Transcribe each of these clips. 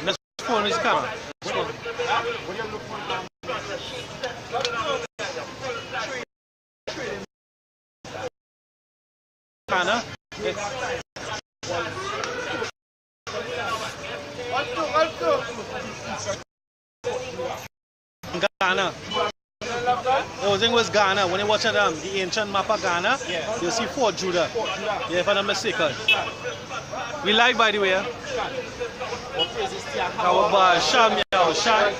Which phone is camera? Ghana? Ghana. Oh, I think it was Ghana. When you watch the ancient map of Ghana, you'll see Fort Judah. Yeah, if I'm not mistaken. We live, by the way. Our Sham, Sham.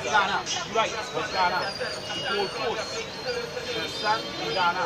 Ghana, right, was Ghana. The Gold Coast, the Sun in Ghana.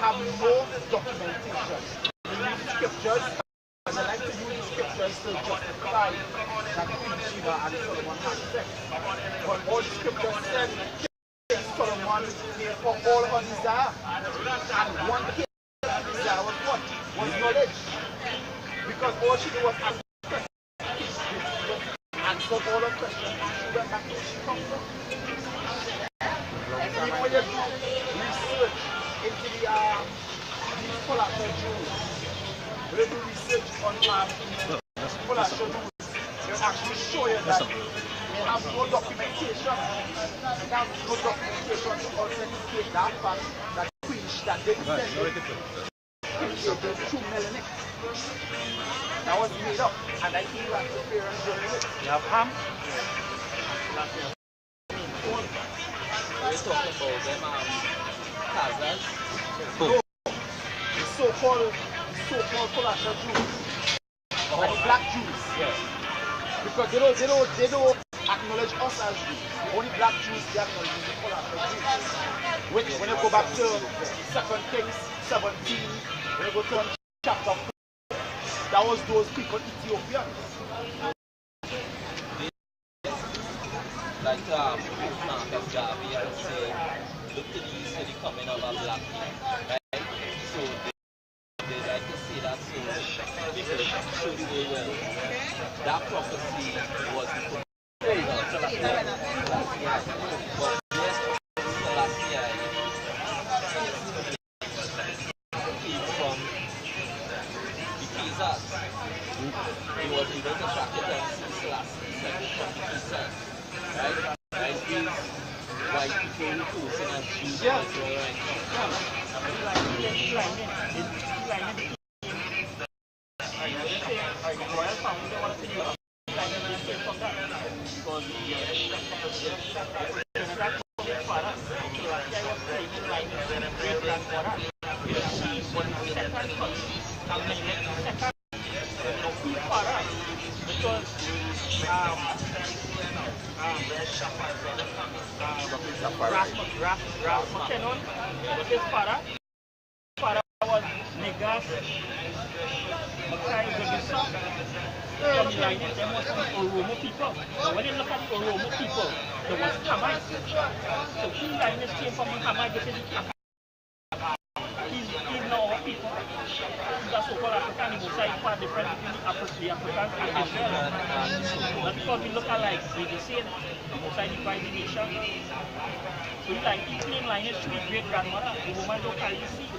Have no documentation. We use scriptures, and I like to use the scriptures to justify that Queen Sheba and Solomon had sex. But all the scriptures said King Solomon gave for all her desire. And one king desire was what? Was knowledge. Because all she did was answer all her questions and she went back to where she comes from. And even when you do research into these Polaco Jews, when you do research on Polaco Jews, they actually show you that they have no documentation. They have no documentation to authenticate that fact that Queen that they descended the true Melanic. That was made up, and I think that's the fair and journalist. You have ham? We're talking about them Khazars. No, the so-called Polaco Jews, like the black Jews. Yes. Because they don't acknowledge us as Jews. The only black Jews they acknowledge is the Polaco Jews. When you go back to 2 Kings 17, when you go to chapter 4, that was those people Ethiopians. Like Marcus Garvey would say, look to the east to the coming of a black king, right? So they like to say that so people should say, well, that prophecy was fulfilled. But yes, Selassie came from the Khazars. He was able to track it and see Selassie from the Khazars. Right? Right? These white people who posing as Jews as well, right? Ras McKinnon was his father. His father was Negas Mackay Gabisa. From the lineage, there was some Oromo people. So when you look at the Oromo people, there was Hamites. So his lineage came from the Hamite, which is he's not our people. He's a so-called African. He was like quite different between the Africans and Israel. Not because we look alike, we the same. He was like divide the nation. So he claimed lineage to his great-grandmother. The woman don't carry the seed.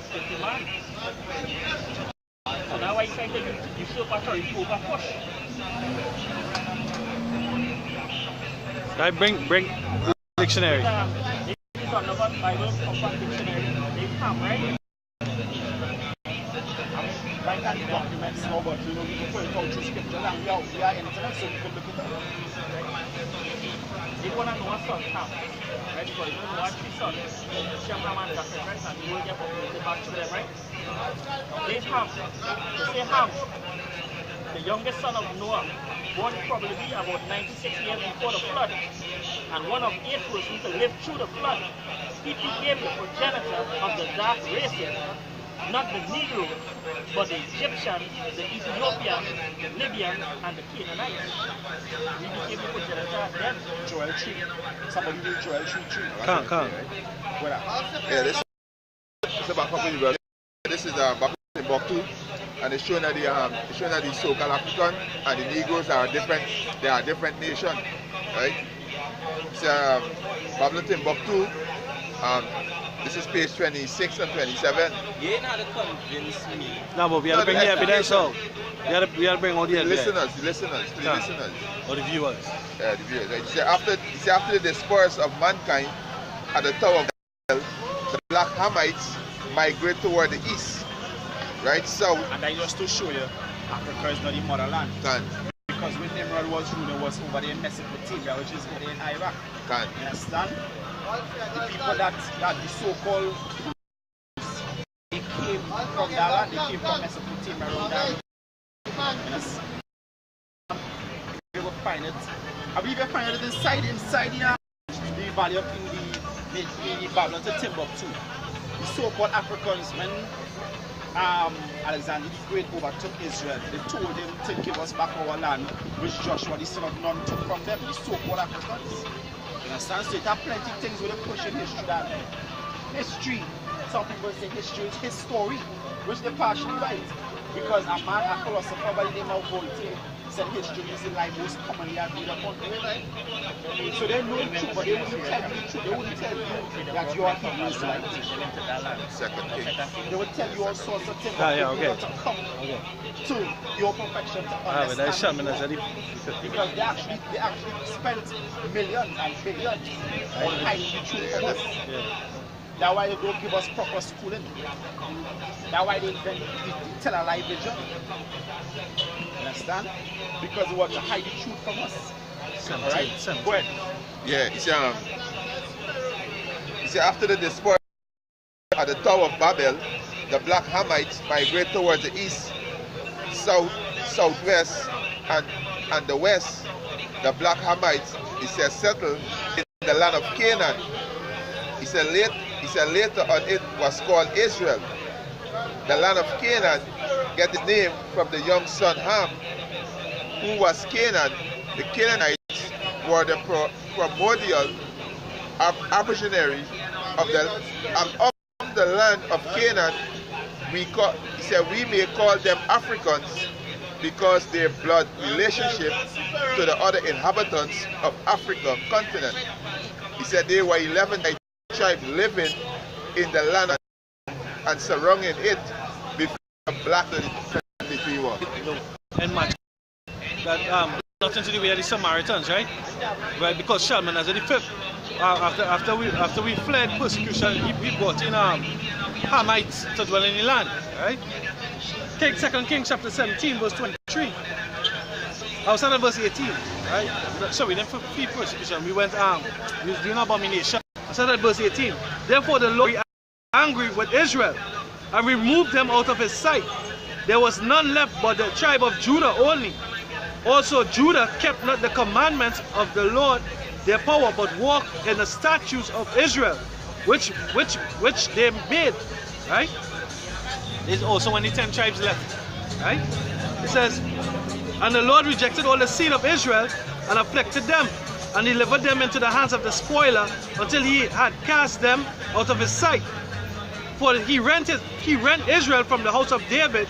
It's the man. So now why he's trying to usurp authority over push. I bring dictionary. This is on the Bible Compact Dictionary. They come, right? Right at the documents now, but you know, we can put it out through scripture and we are internet, so you can look it up. They want to know what son come, right? Because you don't know what three sons. Shem, Ham, and Japheth, right? And you will get populated back to them, right? They say Ham, the youngest son of Noah, born probably about 96 years before the flood, and one of 8 persons to live through the flood. He became the progenitor of the dark races, not the Negro, but the Egyptian, the Ethiopian, the Libyan, and the Canaanites. He became the progenitor of them. Joel 3. Somebody did Joel 3. Come. Yeah, this is about company. This is back in Timbuktu, and it's showing that the so-called African and the Negroes are different. They are different nations, right? It's Babylon Timbuktu. This is page 26 and 27. You ain't had to convince me. No, but we have to bring the evidence out. We have to bring all the evidence. The listeners. Or the viewers. Yeah, the viewers. Right? After the disperse of mankind at the Tower of Babel, the black Hamites migrate toward the east, right? South. And I just to show you, Africa is not the motherland. Can. Because when Nimrod was ruler was over there in Mesopotamia, which is over there in Iraq. Can. You understand? The people that the so-called they came from that land, they came from Mesopotamia around that. You will find it. I believe you find it inside the valley of the Babylon to Timbuktu. The so-called Africans, when Alexander the Great overtook Israel, they told him to give us back our land, which Joshua the son of Nun took from them, the so-called Africans. You understand? So it have plenty of things with a push in history that history, some people say history is his story, which they're partially right. Because a philosopher by the name of Voltaire said history is the lie most commonly agreed upon. So they know the truth, but they wouldn't tell you the truth. They wouldn't tell you that your people is right. Second King. They would tell you all sorts of things to come to your perfection to understand. Because they actually spent millions and billions on hiding the truth from us. That's why they don't give us proper schooling. That's why they tell a lie vision. You understand? Because they want to hide the truth from us. Alright? Go ahead. Yeah, it's after the dispersion at the Tower of Babel, the black Hamites migrate towards the east, south, southwest, and the west. The black Hamites, it says, settled in the land of Canaan. He said later on it was called Israel. The land of Canaan get its name from the young son Ham, who was Canaan. The Canaanites were the primordial aborigines of the land of Canaan. He said we may call them Africans because their blood relationship to the other inhabitants of African continent. He said they were 11 tribes living in the land and surrounding it before black 23 was. And much that nothing to do with the Samaritans, right? Right, because Shalmaneser the fifth, after we fled persecution, he brought in Hamites to dwell in the land, right? Take 2 Kings chapter 17, verse 23. Outside of verse 18, right? So we didn't flee persecution. We went we was doing abomination. Outside of verse 18. Therefore the Lord was angry with Israel and removed them out of his sight. There was none left but the tribe of Judah only. Also Judah kept not the commandments of the Lord their power, but walk in the statutes of Israel, which they made, right? It's also when the 10 tribes left, right? It says, and the Lord rejected all the seed of Israel and afflicted them, and delivered them into the hands of the spoiler until he had cast them out of his sight. For he rent Israel from the house of David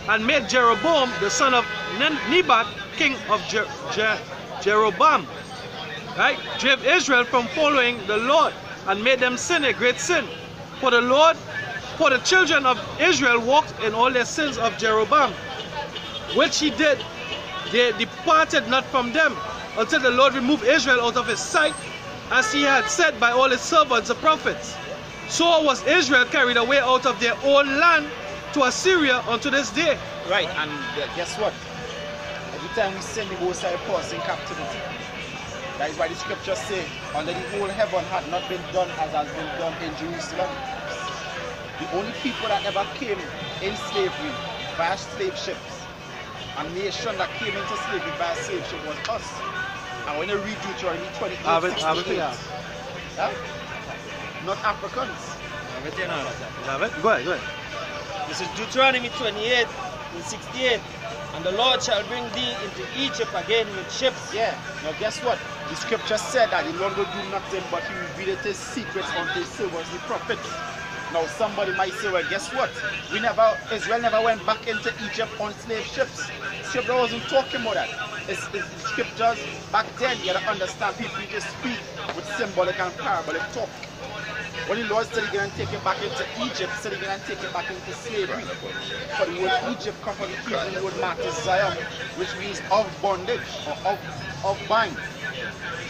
and made Jeroboam the son of Nebat king of Jeroboam, right? Drave Israel from following the Lord and made them sin a great sin. For the children of Israel walked in all their sins of Jeroboam, which he did. They departed not from them until the Lord removed Israel out of his sight, as he had said by all his servants the prophets. So was Israel carried away out of their own land to Assyria unto this day. Right, and guess what? Every time we send the Most High us in captivity, that is why the scriptures say, under the whole heaven had not been done as has been done in Jerusalem. The only people that ever came in slavery via slave ships, a nation that came into slavery via slave ship was us. And when you read Deuteronomy 28, 68, yeah? Not Africans. Go ahead. This is Deuteronomy 28 and 68. And the Lord shall bring thee into Egypt again with ships. Yeah. Now guess what? The scripture said that the Lord will do nothing but he revealed his secrets unto his servants, the prophets. Now somebody might say, well, guess what? Israel never went back into Egypt on slave ships. Scripture wasn't talking about that. It's scriptures back then, you gotta understand, people just speak with symbolic and parabolic talk. When the Lord said he's going to take it back into Egypt, said he's going to take it back into slavery. For the word Egypt comes from the Hebrew word Matizayim, which means of bondage or of bind.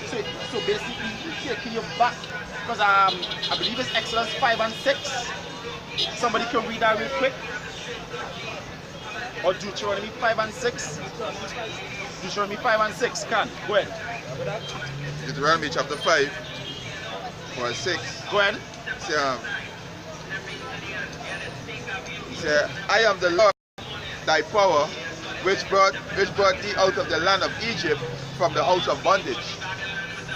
So basically, he's taking you back. Because I believe it's Exodus 5 and 6. Somebody can read that real quick. Or Deuteronomy 5 and 6. Deuteronomy 5 and 6, can. Go ahead. Deuteronomy chapter 5, verse 6. Go ahead. Say, I am the Lord thy power, which brought thee out of the land of Egypt from the house of bondage.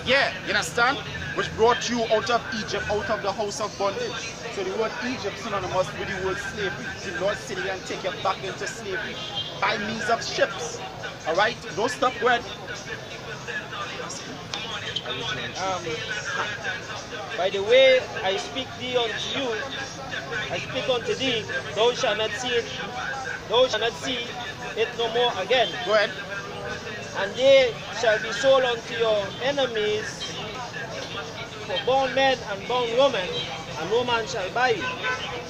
Yeah, you understand? Which brought you out of Egypt, out of the house of bondage. So the word Egypt synonymous with the word slavery. So the Lord said he can take you back into slavery by means of ships. Alright? Don't stop. Go ahead. By the way I speak thee unto you, I speak unto thee, thou shalt not see it no more again. Go ahead. And they shall be sold unto your enemies for bound men and bound women, and no man shall buy you.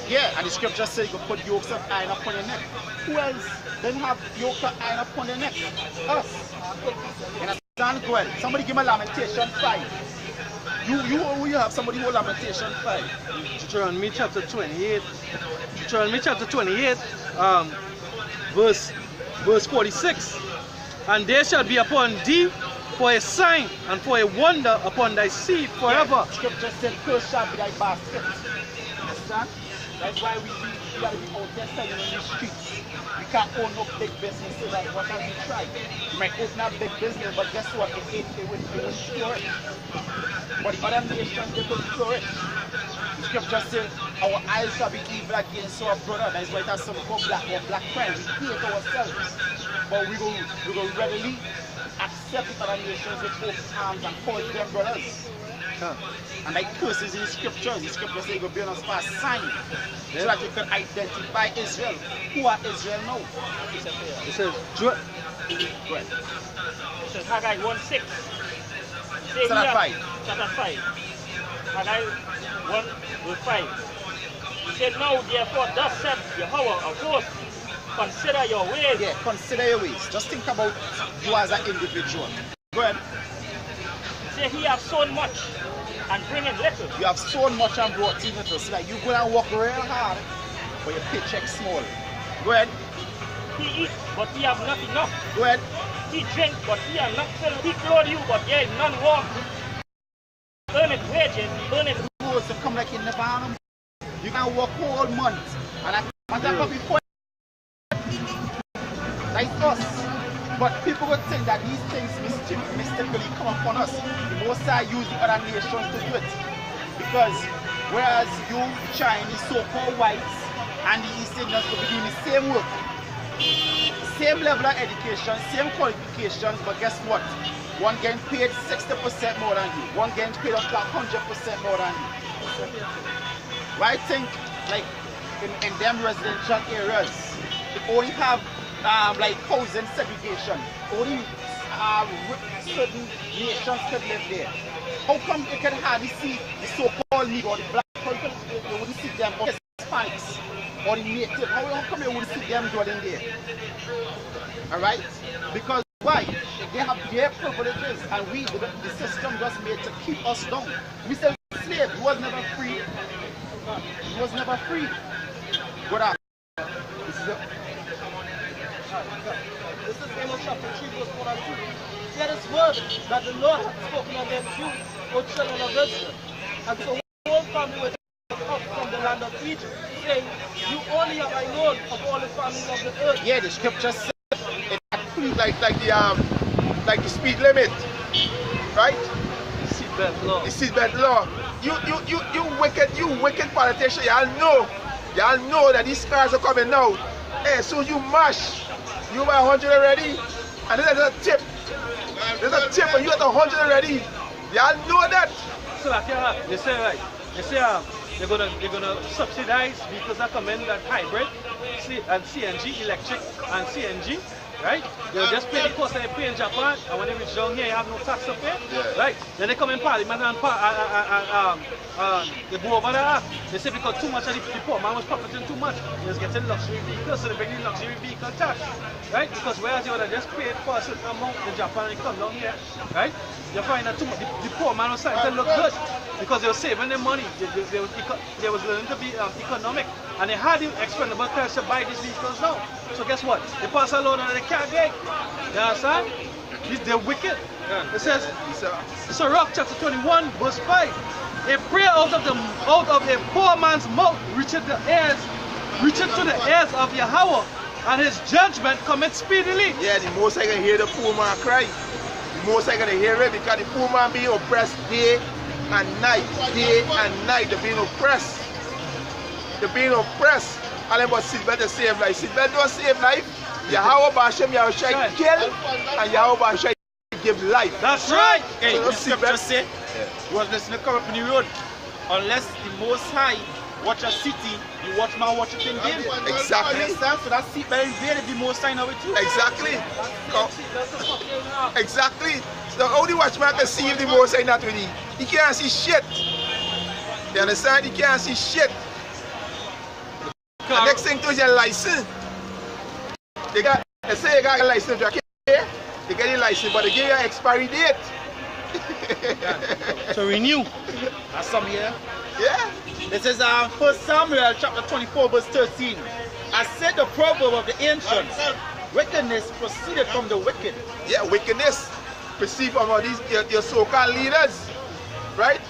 Yeah, and the scripture says you can put yokes of iron upon your neck. Who else didn't have yokes of iron upon their neck? Us. You understand? Go ahead. Somebody give me Lamentation 5. You have somebody who Lamentation 5. Deuteronomy chapter 28. Deuteronomy chapter 28, verse 46. And there shall be upon thee for a sign and for a wonder upon thy seed forever. Yeah, scripture said, cursed shall be thy basket. Understand? That's why we gotta be out there selling in the streets. We can't own up big businesses as much as we try. You might open up big business, but guess what? It will flourish. But the other nations, they could flourish. The scripture says, our eyes shall be evil against our brother. That's why it has some called black friends. We hate ourselves. But we will readily accept the other nations with open arms and call them brothers. And like curses in the scriptures, the scriptures say you will be on us for a sign, so that you can identify Israel. Who are Israel now? It says, go ahead. It says Haggai 1:6. Chapter 5. Chapter 5. Haggai 1:5. He said, now therefore thus said Yahweh of hosts, consider your ways. Yeah, consider your ways. Just think about you as an individual. Go ahead. Say he have sown much and bring in little. You have sown much and brought in little. So like you go and work real hard, but your paycheck small. Go ahead. He eat, but he have not enough. Go ahead. He drink, but he have not filled. He clothe you, but there is none warm. Earn it wages, earn it. Supposed to come like in the barn. You can work whole month, and I matter before. Like us. But people would think that these things mystically come upon us. The Most High used the other nations to do it. Because whereas you, Chinese, so-called whites, and the East Indians could be doing the same work, same level of education, same qualifications, but guess what? One getting paid 60% more than you. One getting paid up to 100% more than you. Right? Think like in them residential areas, they only have like housing segregation. Only certain nations could live there. How come you can hardly see the so-called Negro or the black people? You wouldn't see them, or the Hispanics or the native. How come you wouldn't see them dwelling there? Alright? Because why? They have their privileges, and the system was made to keep us down. Mr. Slave, he was never free. He was never free. What up? This is Amos chapter 3, verse 1 and 2. Hear this word that the Lord hath spoken against you, O children of Israel. And so the whole family was up from the land of Egypt, saying, you only are my Lord of all the families of the earth. Yeah, the scripture says it like the speed limit, right? Seatbelt law. The seatbelt law. You wicked politician. Y'all know that these cars are coming now. Hey, so you mash, you buy 100 already, and then there's a tip. There's a tip, and you at 100 already. Y'all know that. So like they say right. They say they're gonna subsidize vehicles that come in that hybrid, and CNG, electric and CNG. Right? They'll just pay the cost that they pay in Japan, and when they reach down here, you have no tax to pay. Yeah. Right? Then they come in Parliament and they go over that. They say because too much of the poor man was profiting too much, he was getting luxury vehicles, so they bring the luxury vehicle tax. Right? Because whereas you would have just paid for a certain amount in Japan and you come down here, right? You find that too much, the poor man was starting to look good because they were saving their money. They was learning to be economic, and they had the expendable cash to buy these vehicles now. So guess what? They pass a loan and they can't get. You understand? They're wicked. It says, Sirach chapter 21, verse 5. A prayer out of a poor man's mouth reacheth to the ears of Yahweh, and his judgment cometh speedily. Yeah, the most I can hear the poor man cry. The most I can hear it because the poor man being oppressed day and night. Day and night, they're being oppressed. They're being oppressed. And then but seatbelt to save life. Seatbelt don't save life. Yahweh Bashem, Yahweh Shai kill, and Yahweh Bashem give life. That's right. Hey, So the scripture say, you was listening to come up in the road. Unless the Most High watch a city, you watch man watch it in vain. Exactly. Understand? So that seatbelt in vain if the Most High know it too. Exactly. Exactly. So how the watchman can see if the most ain't not with you? He can't see shit. You understand? He can't see shit. The next thing is your license. They say you got a license, you get the license, but they give you an expiry date. To renew. That's some here. Yeah. This is 1 Samuel chapter 24 verse 13. I said the proverb of the ancients, wickedness proceeded from the wicked. Yeah, wickedness perceived from all these your so-called leaders, right?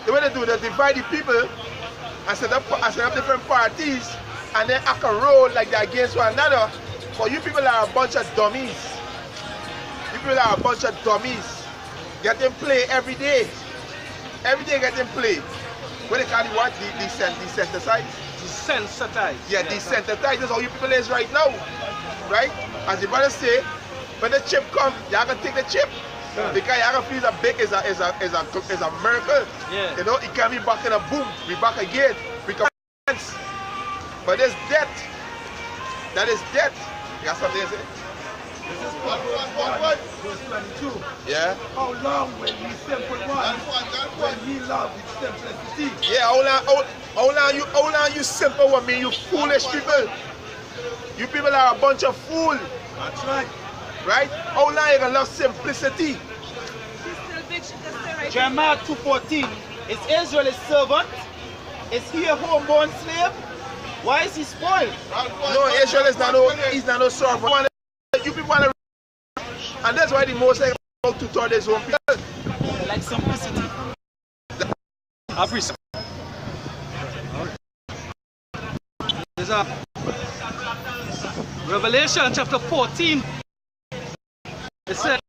The way they do, they divide the people and set up different parties and then act a role like they're against one another. But you people are a bunch of dummies. You people are a bunch of dummies. Getting play every day. Every day getting play. What they call it what? Desensitized? Desensitized. Yeah, desensitized. That's how you people is right now. Right? As the brother say, when the chip comes, y'all gonna take the chip. Yeah. Because y'all gonna feel that big is a miracle. Yeah. You know, it can be back in a boom, we back again. We can dance. But there's death. That is death. You got something to say? This is one, verse 22. Yeah. How long will ye simple one when ye love with simplicity? Yeah, hold on, you simple one, me, you foolish people. You people are a bunch of fools. That's right. Right? How long you gonna love simplicity? Jeremiah 2:14. Is Israel his servant? Is he a homeborn slave? Why is he spoiled? No, Israel is not no servant. You people want to, and that's why the most like to toward his own people. Like simplicity. Appreciate. There's a Revelation chapter 14. It said,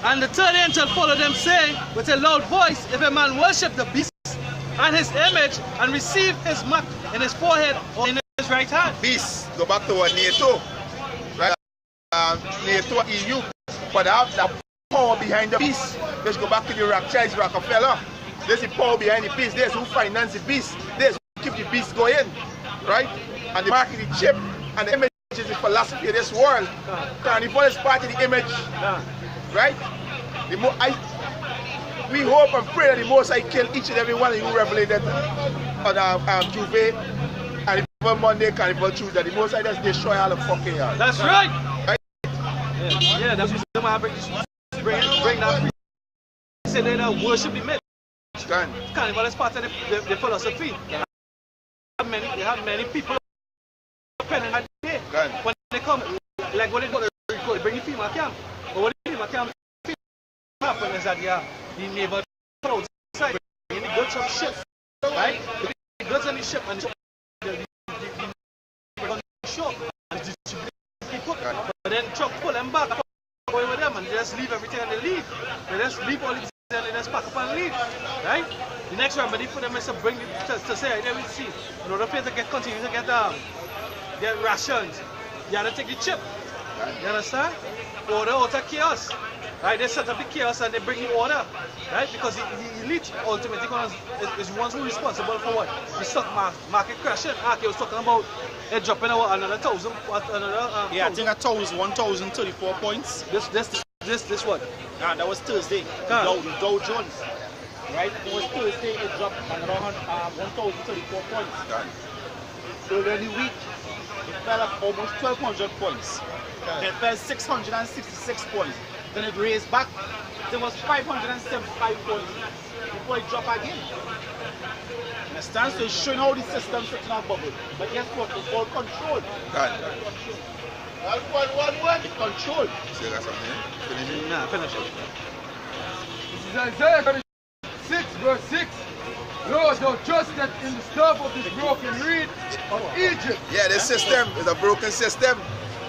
and the third angel followed them, saying with a loud voice, if a man worship the beast and his image and receive his mark in his forehead or in his right hand. Beast, go back to what NATO, right? NATO, EU, but the power behind the beast. Let's go back to the Rothschilds, Rockefeller. There's the power behind the beast. There's who finance the beast. There's who keep the beast going, right? And the market, the chip, and the image is the philosophy of this world. Carnival is part of the image, right? We hope and pray that the Most High kill each and every one of you who revelated on Tuesday and even Monday Carnival Tuesday. The Most High just destroy all the fucking yard. That's right. Yeah, that's why I bring that. They say they don't worship the myth. Carnival is part of the philosophy. They have many people depending on the day. When they come, like when they go to bring the female camp, or when the female camp happen is that the neighbor crowds inside bringing the goods of ship, right? The goods on the ship and the shop and distribute people. But then truck pull them back, go with them and they just leave everything and they leave. They just leave all the and they just pack up and leave, right? The next remedy for them is to bring to say, there we see, in order for you to continue to get rations, you have to take the chip. You understand? Order out of chaos. Right? They set up the chaos and they bring the order. Right? Because the elite ultimately is the ones who are responsible for what? The stock market crashing. Okay, I was talking about it dropping another 1,000. Yeah, I think 1,034 points. This what? That was Thursday. Dow Jones. Right? It was Thursday, it dropped around 1,034 points. Earlier in the week, it fell up almost 1,200 points. Then it fell 666 points. Then it raised back. There was 575 points before it dropped again. Understand? So it's showing how the system sits in a bubble. But guess what? It's all controlled. It's controlled. So you got something? Finish it? Nah, finish it. This is Isaiah 6 verse 6. Lord, thou trust that in the stuff of this broken reed of Egypt. Yeah, this system is a broken system,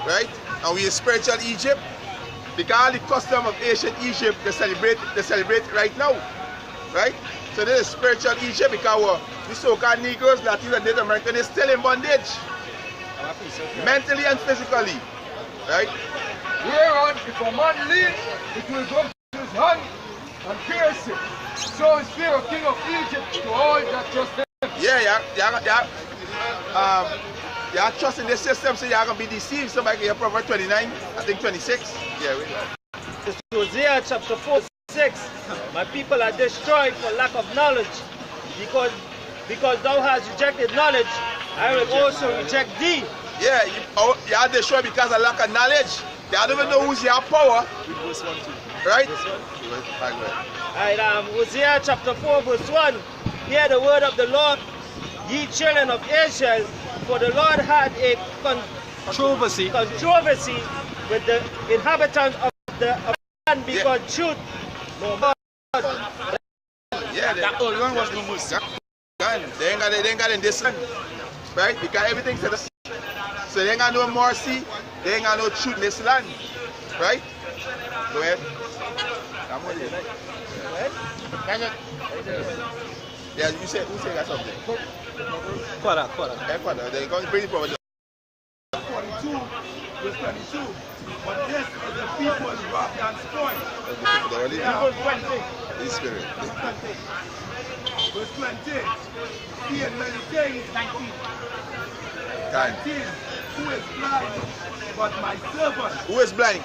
right? And we are spiritual Egypt. Because the custom of ancient Egypt, they celebrate right now, right? So this is spiritual Egypt because the so-called Negroes, Latinos, and Native Americans is still in bondage, mentally and physically, right? Whereon, if a man lean, it will go to his hand and pierce him. So is fear of King of Egypt to all that trust him. You are trusting the system, so you are going to be deceived. Somebody can hear Proverbs 29, I think 26. Yeah, we go. It's Hosea chapter 4, 6. My people are destroyed for lack of knowledge. Because thou hast rejected knowledge, I will also reject thee. Yeah, you are destroyed because of lack of knowledge. They don't even know who's your power. Right? Alright, Hosea chapter 4 verse 1. Hear the word of the Lord, ye children of Israel, for the Lord had a controversy with the inhabitants of the land because truth no more. Yeah, that old one was no Muslim. They ain't got in this land, right? Because everything's set up. So they ain't got no mercy, they ain't got no truth in this land, right? Go ahead. I'm with you. Yeah, who say that something? Quarter. They're going to bring it from 42, verse 22. But this is the people's robbed and spoiled. Verse 20. The Spirit. Verse 20. He had many days, 19. 19. Who is blind but my servant? Who is blind?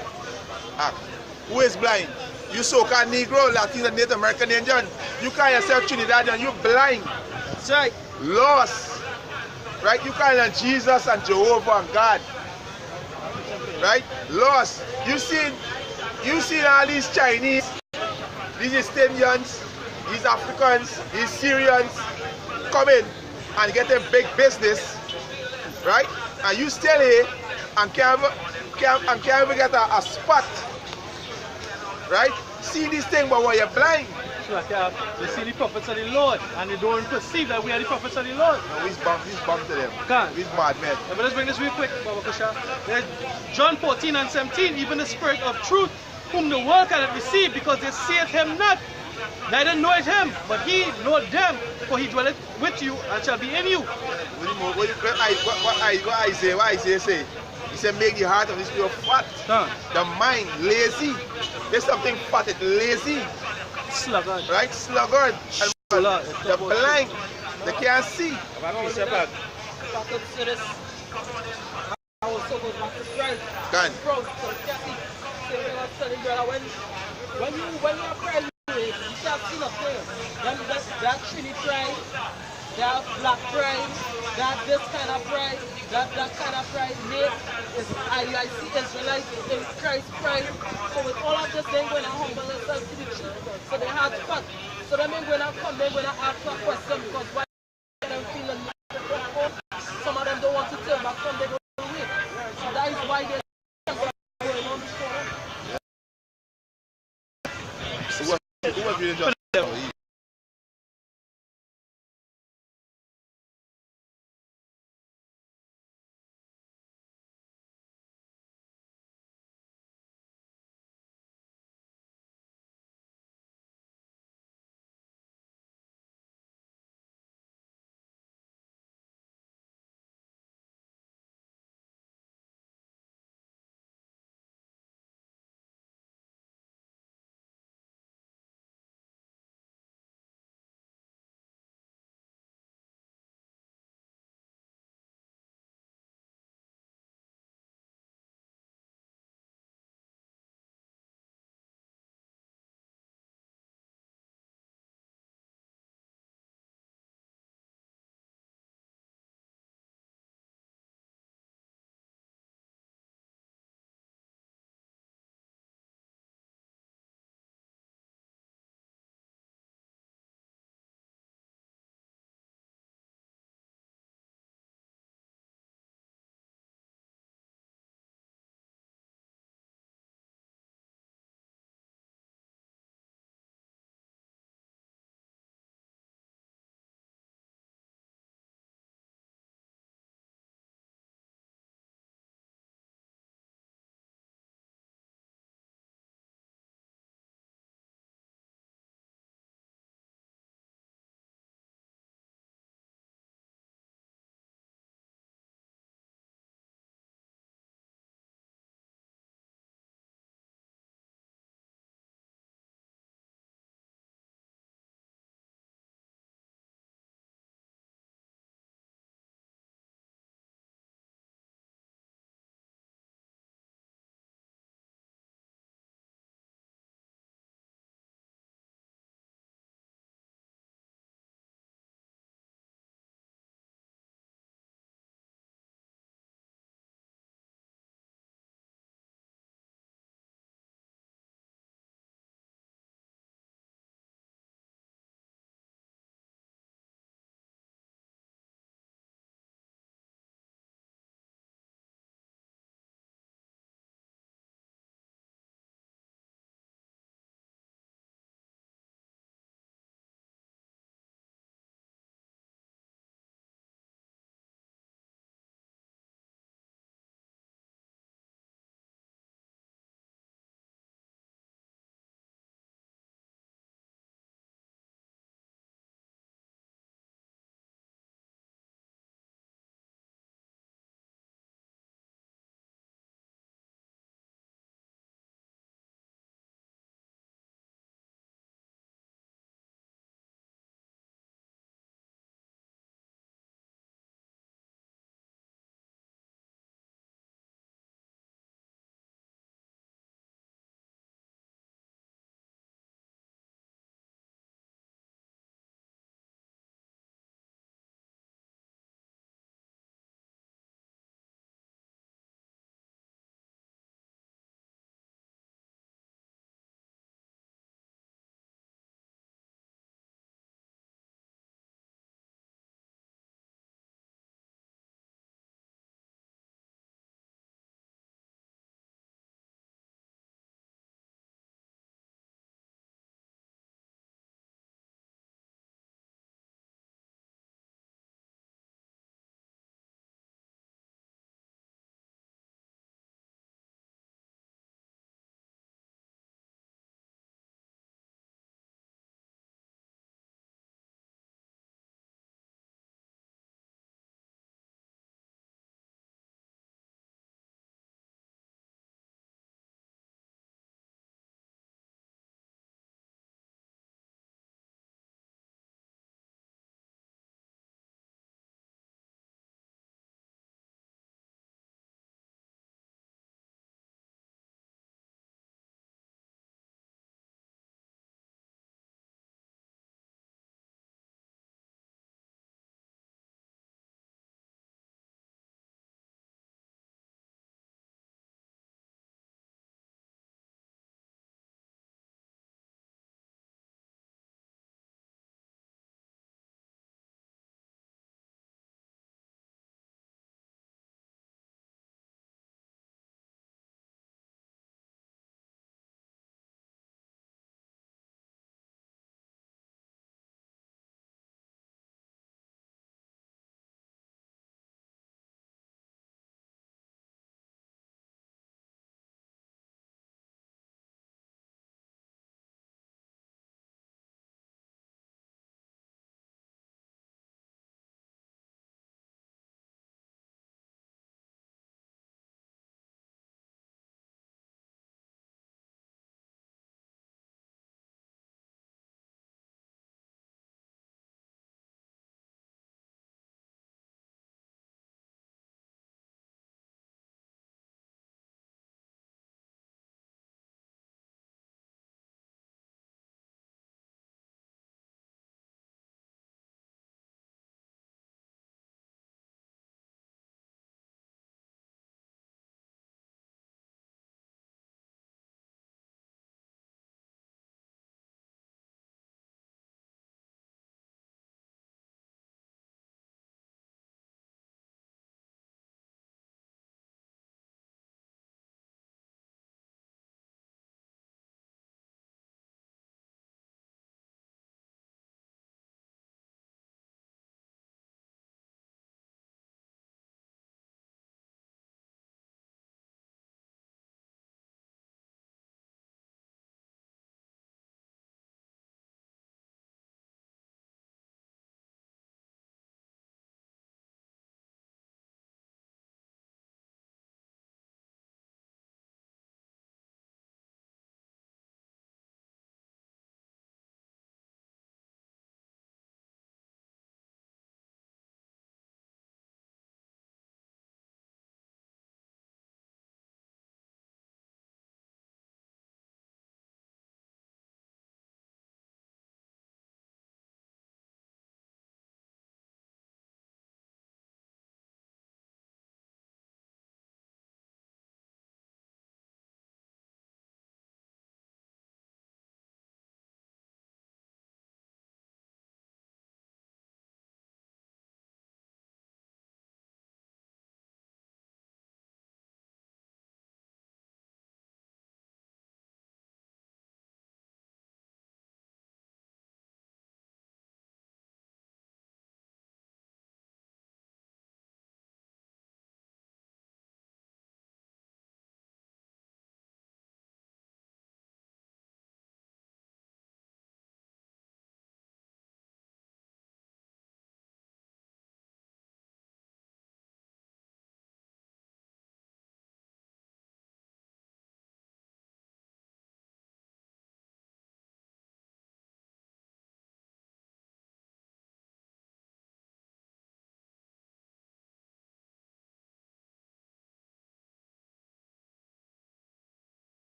Who is blind? You so-called Negro, Latino, Native American, Indian. You call yourself Trinidadian, you blind. That's right. Lost. Right? You call them Jesus and Jehovah and God. Right? Lost. You seen all these Chinese, these East Indians, these Africans, these Syrians come in and get a big business, right? And you still here and can't even get a spot, right? See this thing, but when you're blind, So that they see the prophets of the Lord and they don't perceive that we are the prophets of the Lord. No, we's bump to them. Can't. We's mad men. Yeah, but let's bring this real quick, Baba Kusha. John 14 and 17, even the Spirit of truth, whom the world cannot receive, because they seeth him not, neither knoweth him, but he knoweth them, for he dwelleth with you and shall be in you. What Isaiah say? He said, make the heart of this people fat, the mind lazy. There's something fat, it's lazy. Sluggard. Right? Sluggard. And the blind, they can't see. Back up to this. I was so good back to Christ. Gone. Bro, so Kathy, same thing I was telling brother, when you're praying, you can't see nothing. That Trini pride, that black pride, that this kind of pride, that kind of pride, mate, I see Israelites in Christ pride. So with all of this, they're going to humble themselves to the truth. So they have fun. So them ain't going to come, they're going to ask a question because why them feel